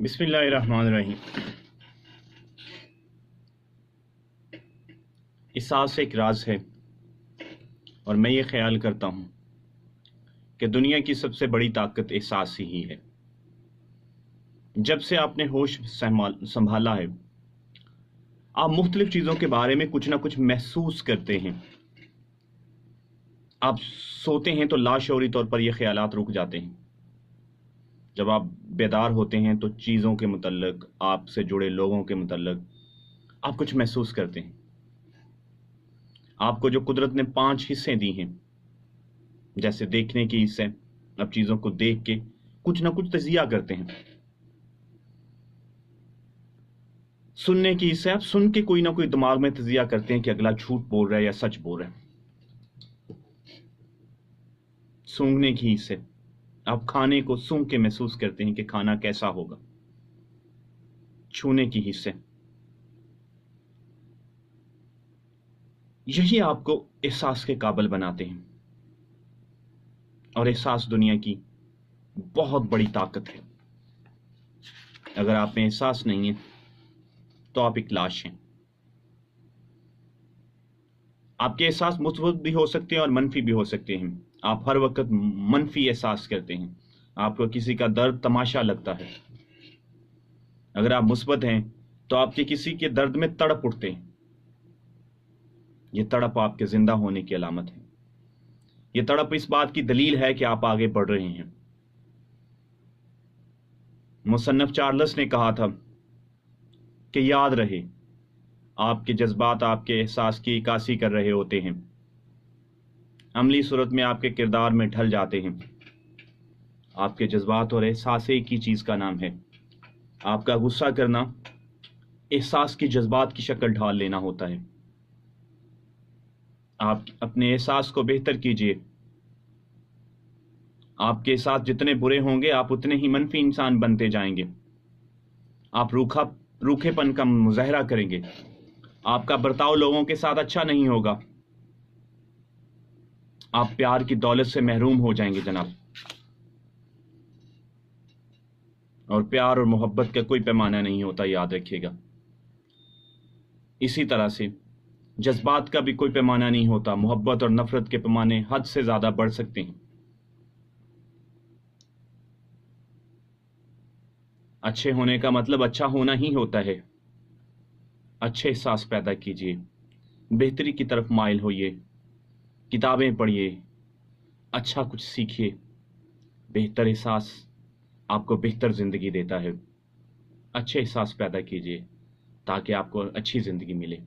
बिस्मिल्लाहिर्रहमानिर्रहीम। एहसास एक राज है और मैं ये ख्याल करता हूँ कि दुनिया की सबसे बड़ी ताकत एहसास ही है। जब से आपने होश संभाला है, आप मुख्तलिफ चीज़ों के बारे में कुछ ना कुछ महसूस करते हैं। आप सोते हैं तो लाशऊरी तौर पर ये ख्यालात रुक जाते हैं। जब आप बेदार होते हैं तो चीज़ों के मुतल्लिक, आपसे जुड़े लोगों के मुतल्लिक आप कुछ महसूस करते हैं। आपको जो कुदरत ने 5 हिस्से दी हैं, जैसे देखने की हिस्से, आप चीज़ों को देख के कुछ ना कुछ तजिया करते हैं। सुनने की हिस्से, आप सुन के कोई ना कोई दिमाग में तजिया करते हैं कि अगला झूठ बोल रहा है या सच बोल रहा है। सूंघने की हिस्से, आप खाने को सूंघ के महसूस करते हैं कि खाना कैसा होगा। छूने की हिस्से, यही आपको एहसास के काबिल बनाते हैं। और एहसास दुनिया की बहुत बड़ी ताकत है। अगर आप में एहसास नहीं है तो आप एक लाश हैं। आपके एहसास मुस्बत भी हो सकते हैं और मनफी भी हो सकते हैं। आप हर वक्त मनफी एहसास करते हैं, आपको किसी का दर्द तमाशा लगता है। अगर आप मुस्बत हैं तो आपके किसी के दर्द में तड़प उठते हैं। यह तड़प आपके जिंदा होने की अलामत है। यह तड़प इस बात की दलील है कि आप आगे बढ़ रहे हैं। मुसन्नफ चार्ल्स ने कहा था कि याद रहे, आपके जज्बात आपके एहसास की इक्कासी कर रहे होते हैं। अमली सूरत में आपके किरदार में ढल जाते हैं। आपके जज्बात और एहसास एक ही चीज़ का नाम है। आपका गुस्सा करना एहसास की जज्बात की शक्ल ढाल लेना होता है। आप अपने एहसास को बेहतर कीजिए। आपके एहसास जितने बुरे होंगे, आप उतने ही मनफी इंसान बनते जाएंगे। आप रूखेपन का मुजाहरा करेंगे। आपका बर्ताव लोगों के साथ अच्छा नहीं होगा। आप प्यार की दौलत से महरूम हो जाएंगे जनाब। और प्यार और मोहब्बत का कोई पैमाना नहीं होता, याद रखिएगा। इसी तरह से जज्बात का भी कोई पैमाना नहीं होता। मोहब्बत और नफरत के पैमाने हद से ज्यादा बढ़ सकते हैं। अच्छे होने का मतलब अच्छा होना ही होता है। अच्छे एहसास पैदा कीजिए, बेहतरी की तरफ माइल होइए, किताबें पढ़िए, अच्छा कुछ सीखिए। बेहतर एहसास आपको बेहतर जिंदगी देता है। अच्छे एहसास पैदा कीजिए ताकि आपको अच्छी जिंदगी मिले।